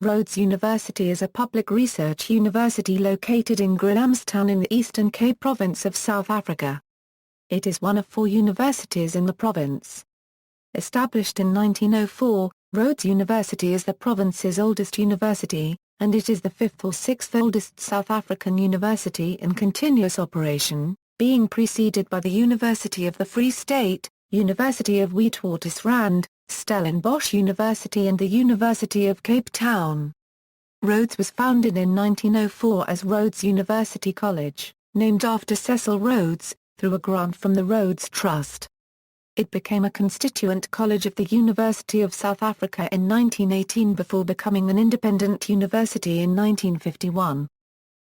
Rhodes University is a public research university located in Grahamstown in the Eastern Cape Province of South Africa. It is one of 4 universities in the province. Established in 1904, Rhodes University is the province's oldest university, and it is the 5th or 6th oldest South African university in continuous operation, being preceded by the University of the Free State, University of Witwatersrand, Stellenbosch University and the University of Cape Town. Rhodes was founded in 1904 as Rhodes University College, named after Cecil Rhodes, through a grant from the Rhodes Trust. It became a constituent college of the University of South Africa in 1918 before becoming an independent university in 1951.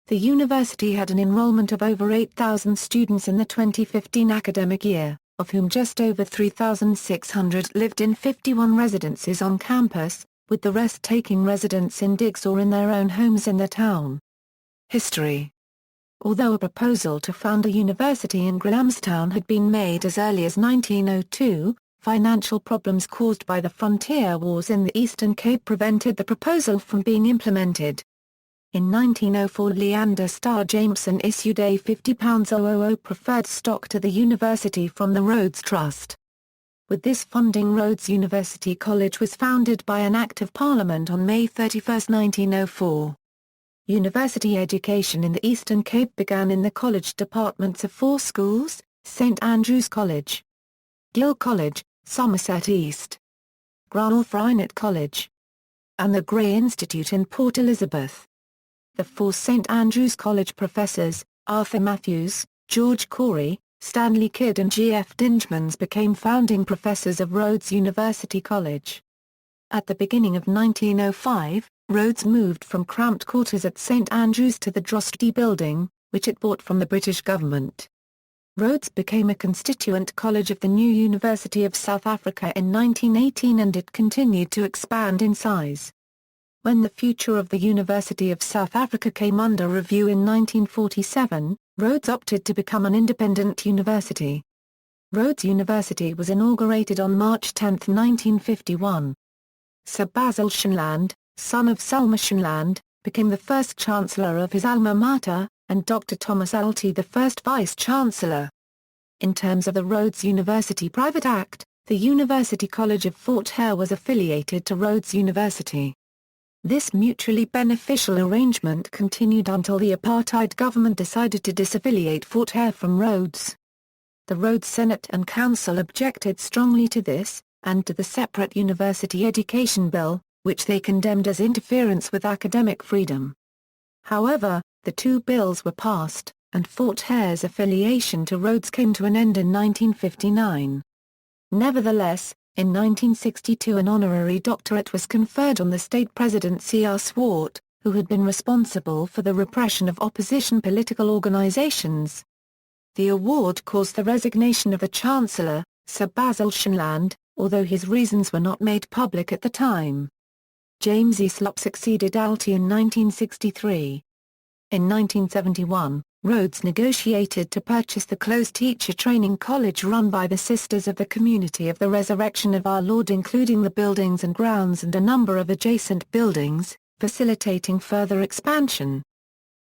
The university had an enrolment of over 8,000 students in the 2015 academic year, of whom just over 3,600 lived in 51 residences on campus, with the rest taking residence in digs or in their own homes in the town. History. Although a proposal to found a university in Grahamstown had been made as early as 1902, financial problems caused by the frontier wars in the Eastern Cape prevented the proposal from being implemented. In 1904 Leander Starr Jameson issued a £50,000 preferred stock to the university from the Rhodes Trust. With this funding Rhodes University College was founded by an Act of Parliament on May 31, 1904. University education in the Eastern Cape began in the college departments of 4 schools: St Andrew's College, Gill College, Somerset East, Grahamstown College, and the Grey Institute in Port Elizabeth. The 4 St Andrew's College professors, Arthur Matthews, George Corey, Stanley Kidd and G. F. Dingemans became founding professors of Rhodes University College. At the beginning of 1905, Rhodes moved from cramped quarters at St Andrews to the Drostdy building, which it bought from the British government. Rhodes became a constituent college of the new University of South Africa in 1918 and it continued to expand in size. When the future of the University of South Africa came under review in 1947, Rhodes opted to become an independent university. Rhodes University was inaugurated on March 10, 1951. Sir Basil Shanland, son of Selma Shanland, became the first Chancellor of his alma mater, and Dr. Thomas Alty the first Vice-Chancellor. In terms of the Rhodes University Private Act, the University College of Fort Hare was affiliated to Rhodes University. This mutually beneficial arrangement continued until the apartheid government decided to disaffiliate Fort Hare from Rhodes. The Rhodes Senate and Council objected strongly to this, and to the separate university education bill, which they condemned as interference with academic freedom. However, the 2 bills were passed, and Fort Hare's affiliation to Rhodes came to an end in 1959. Nevertheless, in 1962 an honorary doctorate was conferred on the state president C.R. Swart, who had been responsible for the repression of opposition political organizations. The award caused the resignation of the Chancellor, Sir Basil Shanland, although his reasons were not made public at the time. James Eslop succeeded Alty in 1963. In 1971, Rhodes negotiated to purchase the closed teacher training college run by the Sisters of the Community of the Resurrection of Our Lord, including the buildings and grounds and a number of adjacent buildings, facilitating further expansion.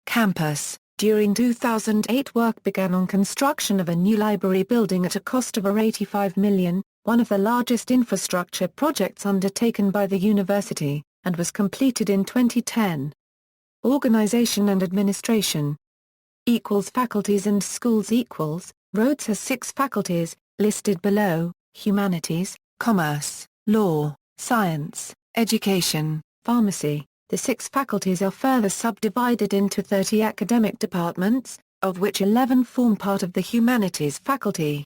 Campus. During 2008 work began on construction of a new library building at a cost of over £85 million, one of the largest infrastructure projects undertaken by the university, and was completed in 2010. Organization and administration. Faculties and schools. Rhodes has 6 faculties, listed below: Humanities, Commerce, Law, Science, Education, Pharmacy. The 6 faculties are further subdivided into 30 academic departments, of which 11 form part of the Humanities Faculty.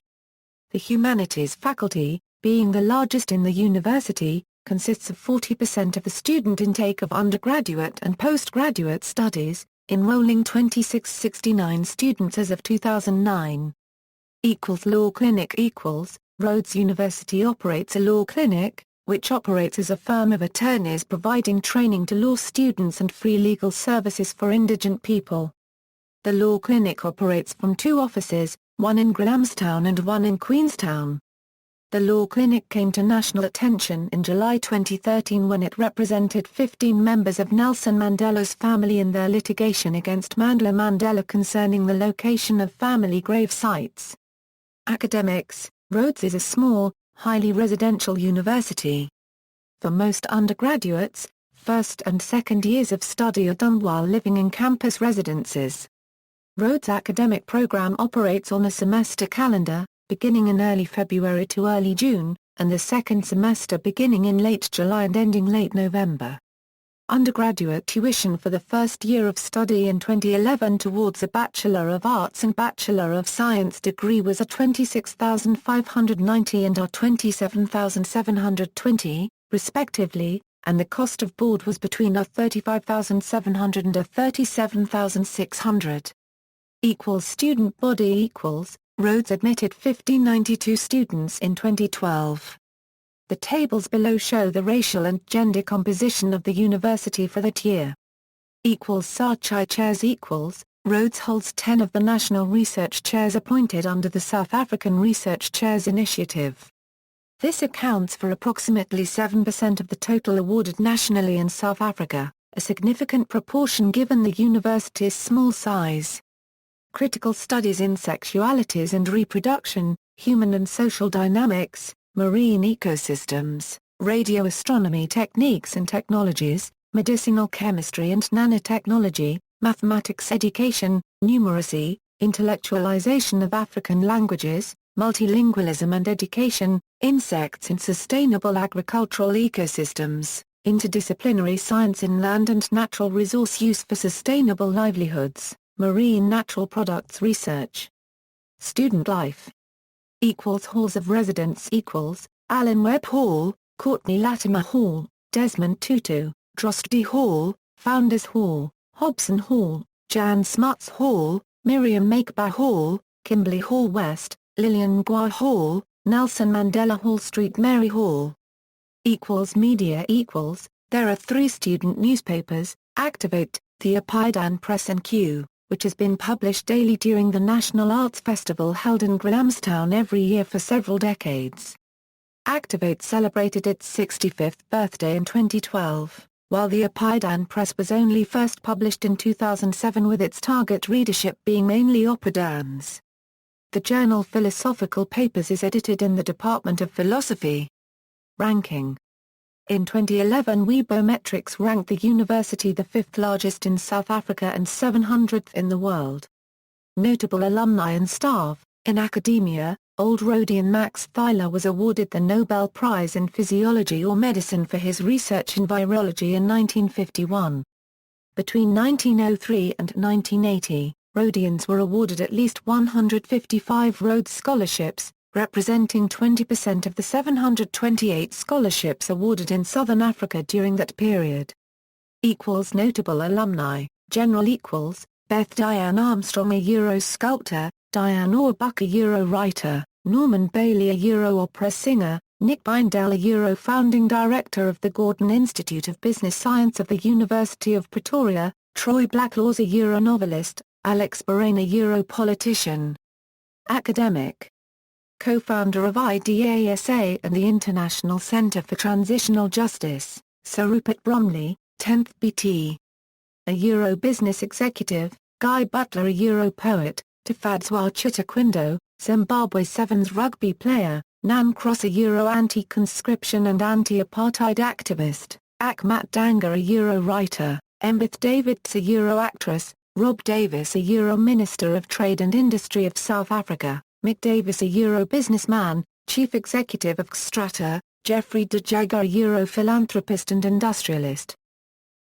The Humanities Faculty, being the largest in the university, consists of 40% of the student intake of undergraduate and postgraduate studies, enrolling 2669 students as of 2009. Law Clinic. Rhodes University operates a law clinic, which operates as a firm of attorneys providing training to law students and free legal services for indigent people. The law clinic operates from 2 offices, one in Grahamstown and one in Queenstown. The law clinic came to national attention in July 2013 when it represented 15 members of Nelson Mandela's family in their litigation against Mandla Mandela concerning the location of family grave sites. Academics: Rhodes is a small, highly residential university. For most undergraduates, first and second years of study are done while living in campus residences. Rhodes' academic program operates on a semester calendar, beginning in early February to early June, and the second semester beginning in late July and ending late November. Undergraduate tuition for the first year of study in 2011 towards a Bachelor of Arts and Bachelor of Science degree was a $26,590 and a $27,720, respectively, and the cost of board was between a $35,700 and a $37,600. Student body Rhodes admitted 1,592 students in 2012. The tables below show the racial and gender composition of the university for that year. Saatchi chairs Rhodes holds 10 of the national research chairs appointed under the South African Research Chairs Initiative. This accounts for approximately 7% of the total awarded nationally in South Africa, a significant proportion given the university's small size. Critical studies in sexualities and reproduction, human and social dynamics, marine ecosystems, radio astronomy techniques and technologies, medicinal chemistry and nanotechnology, mathematics education, numeracy, intellectualization of African languages, multilingualism and education, insects in sustainable agricultural ecosystems, interdisciplinary science in land and natural resource use for sustainable livelihoods, marine natural products research. Student life halls of residence Alan Webb Hall, Courtney Latimer Hall, Desmond Tutu, Drostdy Hall, Founders Hall, Hobson Hall, Jan Smuts Hall, Miriam Makeba Hall, Kimberley Hall West, Lillian Ngwa Hall, Nelson Mandela Hall Street Mary Hall. Media There are 3 student newspapers, Activate, the Apayadan Press and Q, which has been published daily during the National Arts Festival held in Grahamstown every year for several decades. Activate celebrated its 65th birthday in 2012, while the Apayadan Press was only first published in 2007 with its target readership being mainly Opadans. The journal Philosophical Papers is edited in the Department of Philosophy. Ranking. In 2011 Webometrics ranked the university the 5th largest in South Africa and 700th in the world. Notable alumni and staff. In academia, Old Rhodian Max Thyler was awarded the Nobel Prize in Physiology or Medicine for his research in virology in 1951. Between 1903 and 1980, Rhodians were awarded at least 155 Rhodes Scholarships, representing 20% of the 728 scholarships awarded in Southern Africa during that period. Notable alumni, General Beth Diane Armstrong a Euro sculptor, Diane Auerbach a Euro writer, Norman Bailey a Euro opera singer, Nick Bindell a Euro founding director of the Gordon Institute of Business Science of the University of Pretoria, Troy Blacklaws a Euro novelist, Alex Borain a Euro politician. Academic. Co-founder of IDASA and the International Centre for Transitional Justice, Sir Rupert Bromley, 10th BT. A Euro business executive, Guy Butler a Euro poet, Tafadzwa Chitakwindo, Zimbabwe Sevens rugby player, Nan Cross a Euro anti-conscription and anti-apartheid activist, Akmat Danga a Euro writer, Embeth Davids a Euro actress, Rob Davis a Euro Minister of Trade and Industry of South Africa, Mick Davis a Euro businessman, Chief Executive of Xstrata, Jeffrey De Jager a Euro philanthropist and industrialist.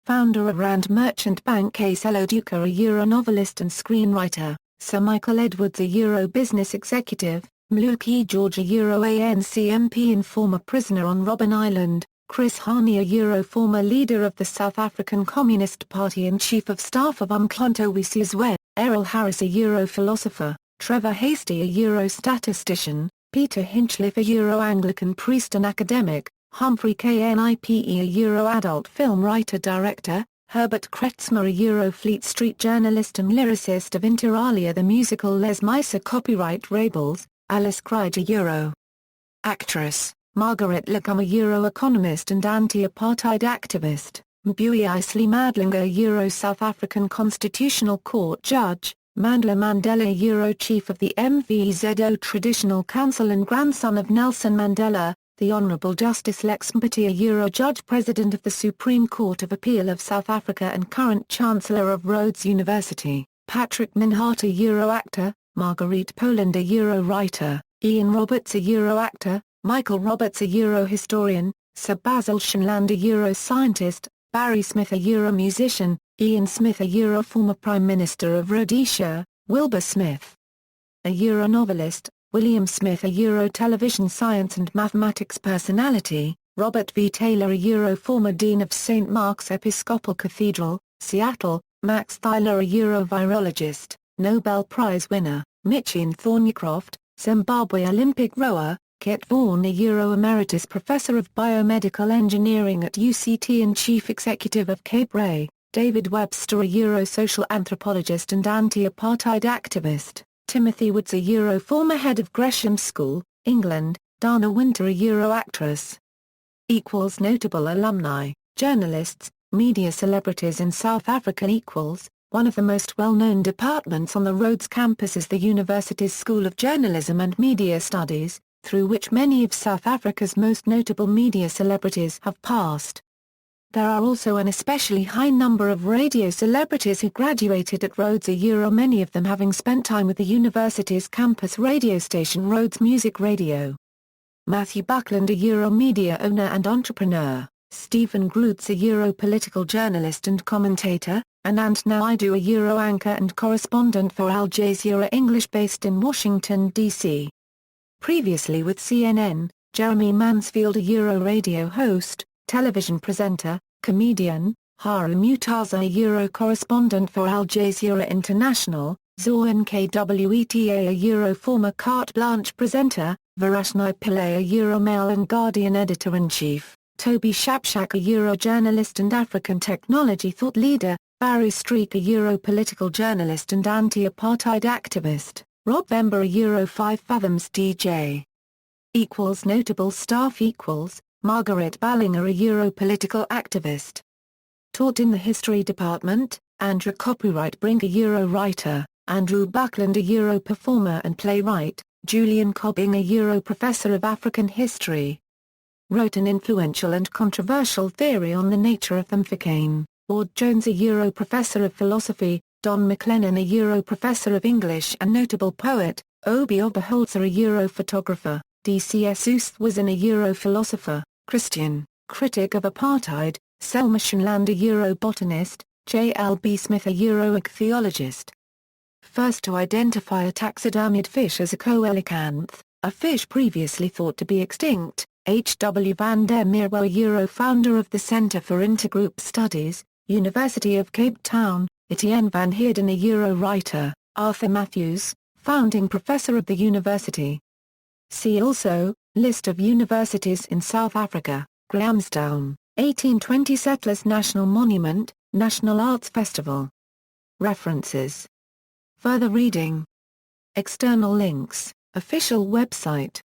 Founder of Rand Merchant Bank Cecil Rhodes a Euro novelist and screenwriter, Sir Michael Edwards a Euro business executive, Mluki George a Euro ANC MP and former prisoner on Robben Island, Chris Hani a Euro former leader of the South African Communist Party and Chief of Staff of Umkhonto we Sizwe, Errol Harris a Euro philosopher, Trevor Hastie a Euro statistician, Peter Hinchliffe a Euro Anglican priest and academic, Humphrey Knipe a Euro adult film writer-director, Herbert Kretzmer a Euro Fleet Street journalist and lyricist of Inter alia the musical Les Mis a copyright Rabels, Alice Craig a Euro Actress, Margaret Lacombe, Euro-economist and anti-apartheid activist. Mbui Isley Madlinga, South African Constitutional Court judge. Mandla Mandela, Chief of the MVZO Traditional Council and grandson of Nelson Mandela. The Honourable Justice Lex Mpati, Judge President of the Supreme Court of Appeal of South Africa and current Chancellor of Rhodes University. Patrick Minhata, actor. Marguerite Poland, writer. Ian Roberts, actor. Michael Roberts, historian. Sir Basil Shanland, scientist. Barry Smith, musician. Ian Smith, former Prime Minister of Rhodesia. Wilbur Smith, novelist. William Smith, television science and mathematics personality. Robert V. Taylor, former Dean of St. Mark's Episcopal Cathedral, Seattle. Max Thyler, virologist, Nobel Prize winner. Michian Thornycroft, Zimbabwe Olympic rower. Kit Vaughan, Emeritus Professor of Biomedical Engineering at UCT and Chief Executive of Cape Ray. David Webster, social anthropologist and anti-apartheid activist. Timothy Woods, former head of Gresham School, England. Dana Winter, actress. Notable alumni, journalists, media celebrities in South Africa. One of the most well-known departments on the Rhodes campus is the university's School of Journalism and Media Studies, through which many of South Africa's most notable media celebrities have passed. There are also an especially high number of radio celebrities who graduated at Rhodes, many of them having spent time with the university's campus radio station Rhodes Music Radio. Matthew Buckland, media owner and entrepreneur. Stephen Grootz, political journalist and commentator, and Ant Naidu, anchor and correspondent for Al Jazeera English based in Washington, D.C. Previously with CNN, Jeremy Mansfield, radio host, television presenter, comedian. Haru Mutaza, correspondent for Al Jazeera International. Zor Nkweta, former Carte Blanche presenter. Varashni Pillay, Mail and Guardian editor-in-chief. Toby Shapshak, journalist and African technology thought leader. Barry Streak, political journalist and anti-apartheid activist. Rob Vember, 5 Fathoms DJ. Notable staff. Margaret Ballinger, political activist. Taught in the history department. Andrew Copyright Brink, writer. Andrew Buckland, performer and playwright. Julian Cobbing, professor of African history. Wrote an influential and controversial theory on the nature of the Mfecane. Ward Jones, professor of philosophy. Don McLennan, professor of English and notable poet. Obi Oberholzer, photographer. D.C.S. Oost was an philosopher, Christian, critic of apartheid. Selma Shanland, botanist. J.L.B. Smith, ichthyologist. First to identify a taxidermied fish as a coelacanth, a fish previously thought to be extinct. H. W. van der Merwe, founder of the Centre for Intergroup Studies, University of Cape Town. Etienne van Heerden, writer. Arthur Matthews, founding professor of the university. See also, List of universities in South Africa. Grahamstown, 1820 Settlers National Monument, National Arts Festival. References. Further reading. External links, official website.